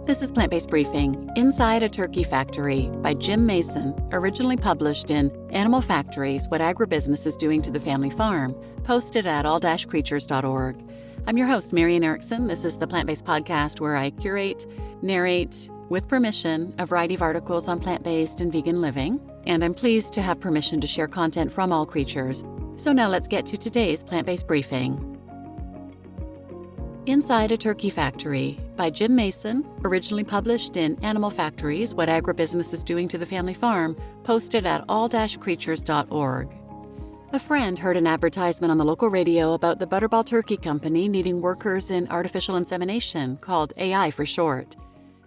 This is Plant-Based Briefing, Inside a Turkey Factory by Jim Mason, originally published in Animal Factories, What Agribusiness is Doing to the Family Farm, posted at all-creatures.org. I'm your host, Marian Erickson. This is the Plant-Based Podcast where I curate, narrate, with permission, a variety of articles on plant-based and vegan living, and I'm pleased to have permission to share content from all creatures. So now let's get to today's Plant-Based Briefing. Inside a Turkey Factory by Jim Mason, originally published in Animal Factories, What Agribusiness is Doing to the Family Farm, posted at all-creatures.org. A friend heard an advertisement on the local radio about the Butterball Turkey Company needing workers in artificial insemination, called AI for short.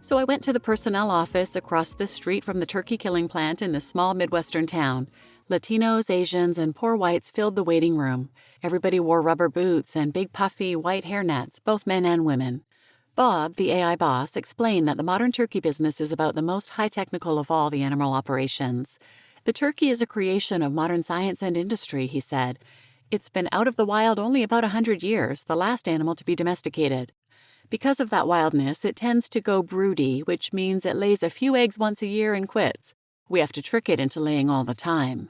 So I went to the personnel office across the street from the turkey killing plant in this small Midwestern town. Latinos, Asians, and poor whites filled the waiting room. Everybody wore rubber boots and big puffy white hairnets, both men and women. Bob, the AI boss, explained that the modern turkey business is about the most high-technical of all the animal operations. The turkey is a creation of modern science and industry, he said. It's been out of the wild only about 100 years, the last animal to be domesticated. Because of that wildness, it tends to go broody, which means it lays a few eggs once a year and quits. We have to trick it into laying all the time.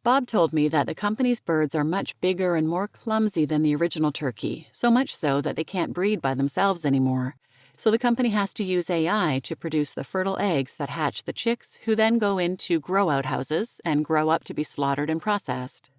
Bob told me that the company's birds are much bigger and more clumsy than the original turkey, so much so that they can't breed by themselves anymore. So the company has to use AI to produce the fertile eggs that hatch the chicks, who then go into grow-out houses and grow up to be slaughtered and processed.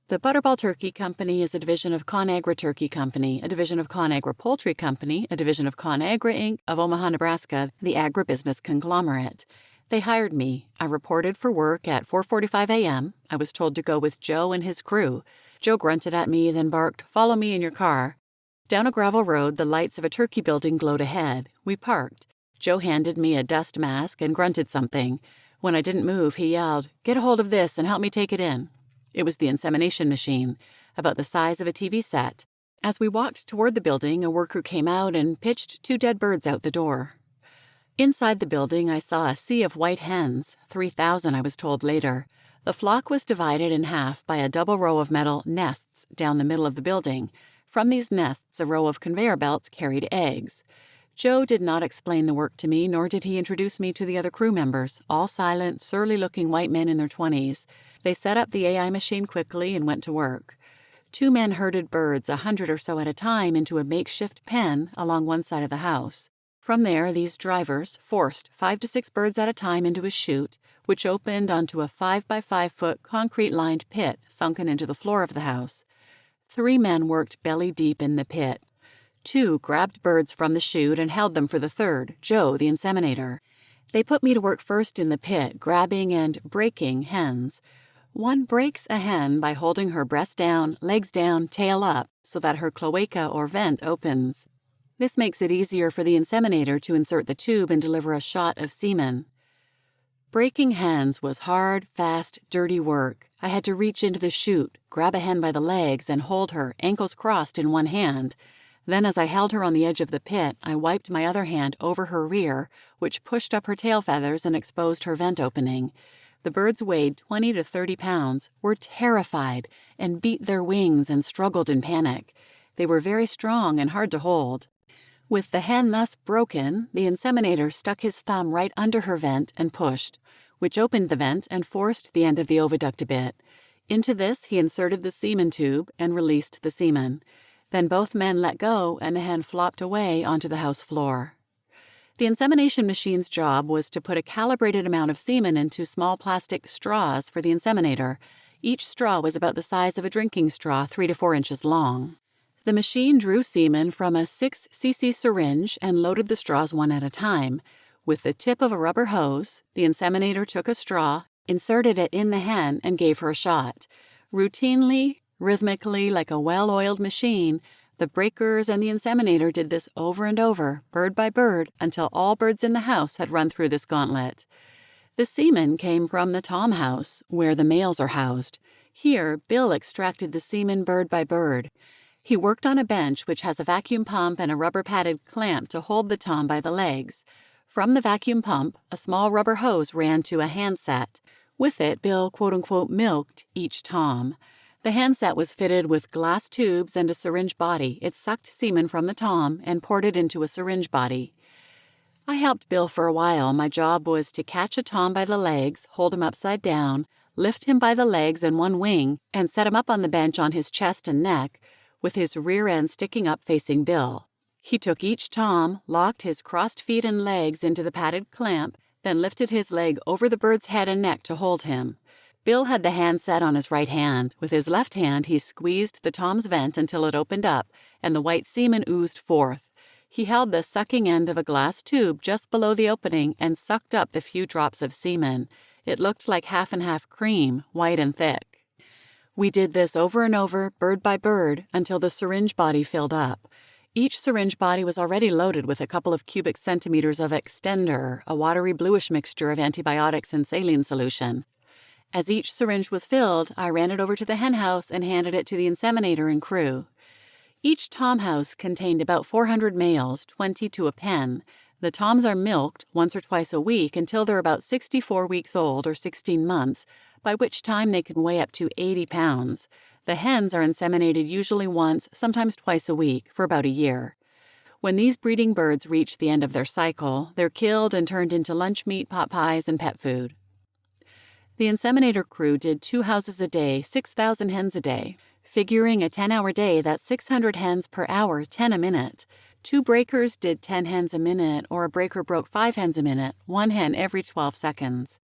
The Butterball Turkey Company is a division of ConAgra Turkey Company, a division of ConAgra Poultry Company, a division of ConAgra Inc. of Omaha, Nebraska, the agribusiness conglomerate. They hired me. I reported for work at 4:45 a.m. I was told to go with Joe and his crew. Joe grunted at me, then barked, "Follow me in your car." Down a gravel road, the lights of a turkey building glowed ahead. We parked. Joe handed me a dust mask and grunted something. When I didn't move, he yelled, "Get a hold of this and help me take it in." It was the insemination machine, about the size of a TV set. As we walked toward the building, a worker came out and pitched 2 dead birds out the door. Inside the building, I saw a sea of white hens, 3,000 I was told later. The flock was divided in half by a double row of metal nests down the middle of the building. From these nests, a row of conveyor belts carried eggs. Joe did not explain the work to me, nor did he introduce me to the other crew members, all silent, surly-looking white men in their 20s. They set up the AI machine quickly and went to work. 2 men herded birds, 100 or so at a time, into a makeshift pen along one side of the house. From there, these drivers forced 5 to 6 birds at a time into a chute, which opened onto a 5-by-5-foot concrete-lined pit sunken into the floor of the house. 3 men worked belly-deep in the pit. 2 grabbed birds from the chute and held them for the third, Joe, the inseminator. They put me to work first in the pit, grabbing and breaking hens. One breaks a hen by holding her breast down, legs down, tail up, so that her cloaca or vent opens. This makes it easier for the inseminator to insert the tube and deliver a shot of semen. Breaking hens was hard, fast, dirty work. I had to reach into the chute, grab a hen by the legs, and hold her, ankles crossed, in one hand. Then, as I held her on the edge of the pit, I wiped my other hand over her rear, which pushed up her tail feathers and exposed her vent opening. The birds weighed 20 to 30 pounds, were terrified, and beat their wings and struggled in panic. They were very strong and hard to hold. With the hen thus broken, the inseminator stuck his thumb right under her vent and pushed, which opened the vent and forced the end of the oviduct a bit. Into this, he inserted the semen tube and released the semen. Then both men let go, and the hen flopped away onto the house floor. The insemination machine's job was to put a calibrated amount of semen into small plastic straws for the inseminator. Each straw was about the size of a drinking straw, 3 to 4 inches long. The machine drew semen from a 6 cc syringe and loaded the straws one at a time. With the tip of a rubber hose, the inseminator took a straw, inserted it in the hen, and gave her a shot. Routinely, rhythmically, like a well-oiled machine, the breakers and the inseminator did this over and over, bird by bird, until all birds in the house had run through this gauntlet. The semen came from the Tom house, where the males are housed. Here, Bill extracted the semen bird by bird. He worked on a bench which has a vacuum pump and a rubber-padded clamp to hold the tom by the legs. From the vacuum pump, a small rubber hose ran to a handset. With it, Bill quote-unquote milked each tom. The handset was fitted with glass tubes and a syringe body. It sucked semen from the tom and poured it into a syringe body. I helped Bill for a while. My job was to catch a tom by the legs, hold him upside down, lift him by the legs and one wing, and set him up on the bench on his chest and neck, with his rear end sticking up facing Bill. He took each tom, locked his crossed feet and legs into the padded clamp, then lifted his leg over the bird's head and neck to hold him. Bill had the hand set on his right hand. With his left hand, he squeezed the tom's vent until it opened up, and the white semen oozed forth. He held the sucking end of a glass tube just below the opening and sucked up the few drops of semen. It looked like half and half cream, white and thick. We did this over and over, bird by bird, until the syringe body filled up. Each syringe body was already loaded with a couple of cubic centimeters of extender, a watery bluish mixture of antibiotics and saline solution. As each syringe was filled, I ran it over to the hen house and handed it to the inseminator and crew. Each tom house contained about 400 males, 20 to a pen. The toms are milked once or twice a week until they're about 64 weeks old or 16 months, by which time they can weigh up to 80 pounds. The hens are inseminated usually once, sometimes twice a week, for about a year. When these breeding birds reach the end of their cycle, they're killed and turned into lunch meat, pot pies, and pet food. The inseminator crew did 2 houses a day, 6,000 hens a day. Figuring a 10-hour day, that's 600 hens per hour, 10 a minute. 2 breakers did 10 hens a minute, or a breaker broke 5 hens a minute, 1 hen every 12 seconds.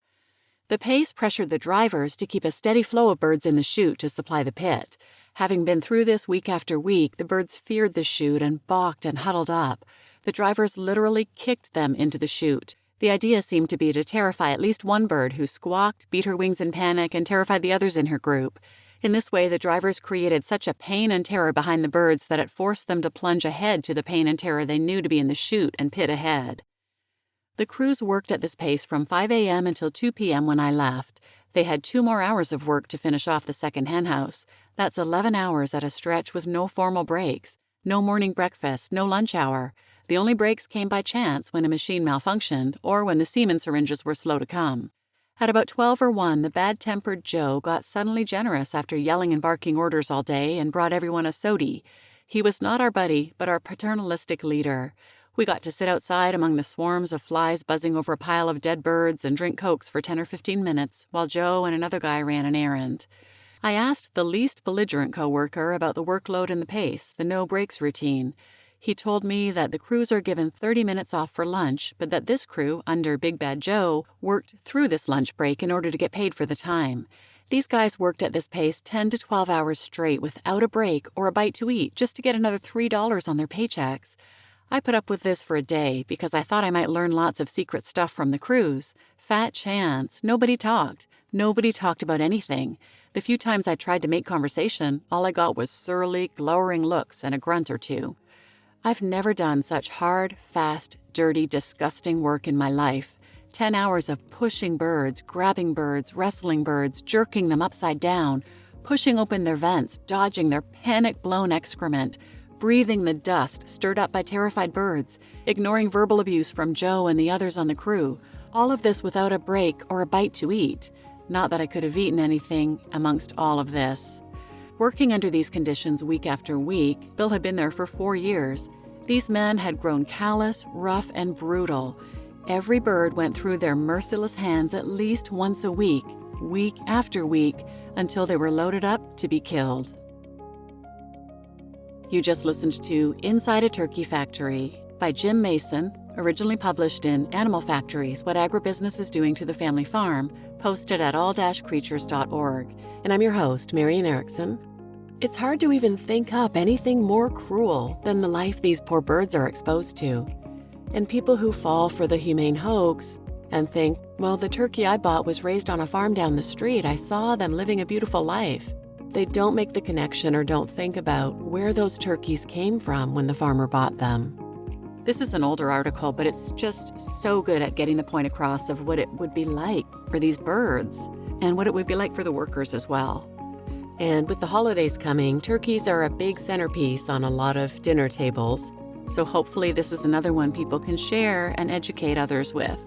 The pace pressured the drivers to keep a steady flow of birds in the chute to supply the pit. Having been through this week after week, the birds feared the chute and balked and huddled up. The drivers literally kicked them into the chute. The idea seemed to be to terrify at least one bird who squawked, beat her wings in panic, and terrified the others in her group. In this way, the drivers created such a pain and terror behind the birds that it forced them to plunge ahead to the pain and terror they knew to be in the chute and pit ahead. The crews worked at this pace from 5 a.m. until 2 p.m. when I left. They had 2 more hours of work to finish off the second hen house. That's 11 hours at a stretch with no formal breaks, no morning breakfast, no lunch hour. The only breaks came by chance when a machine malfunctioned or when the semen syringes were slow to come. At about 12 or 1, the bad-tempered Joe got suddenly generous after yelling and barking orders all day and brought everyone a sody. He was not our buddy, but our paternalistic leader. We got to sit outside among the swarms of flies buzzing over a pile of dead birds and drink Cokes for 10 or 15 minutes while Joe and another guy ran an errand. I asked the least belligerent coworker about the workload and the pace, the no-breaks routine. He told me that the crews are given 30 minutes off for lunch, but that this crew, under Big Bad Joe, worked through this lunch break in order to get paid for the time. These guys worked at this pace 10 to 12 hours straight without a break or a bite to eat just to get another $3 on their paychecks. I put up with this for a day because I thought I might learn lots of secret stuff from the crews. Fat chance. Nobody talked. Nobody talked about anything. The few times I tried to make conversation, all I got was surly, glowering looks and a grunt or two. I've never done such hard, fast, dirty, disgusting work in my life. 10 hours of pushing birds, grabbing birds, wrestling birds, jerking them upside down, pushing open their vents, dodging their panic-blown excrement, breathing the dust stirred up by terrified birds, ignoring verbal abuse from Joe and the others on the crew. All of this without a break or a bite to eat. Not that I could have eaten anything amongst all of this. Working under these conditions week after week, Bill had been there for 4 years. These men had grown callous, rough, and brutal. Every bird went through their merciless hands at least once a week after week, until they were loaded up to be killed. You just listened to Inside a Turkey Factory by Jim Mason, originally published in Animal Factories, What Agribusiness is Doing to the Family Farm, posted at all-creatures.org. And I'm your host, Marian Erickson. It's hard to even think up anything more cruel than the life these poor birds are exposed to. And people who fall for the humane hoax and think, well, the turkey I bought was raised on a farm down the street. I saw them living a beautiful life. They don't make the connection or don't think about where those turkeys came from when the farmer bought them. This is an older article, but it's just so good at getting the point across of what it would be like for these birds and what it would be like for the workers as well. And with the holidays coming, turkeys are a big centerpiece on a lot of dinner tables. So hopefully this is another one people can share and educate others with.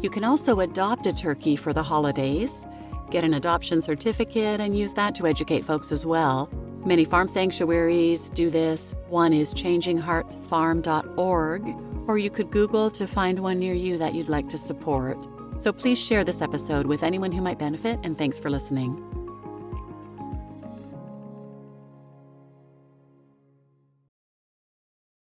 You can also adopt a turkey for the holidays, get an adoption certificate, and use that to educate folks as well. Many farm sanctuaries do this. One is changingheartsfarm.org, or you could Google to find one near you that you'd like to support. So please share this episode with anyone who might benefit, and thanks for listening.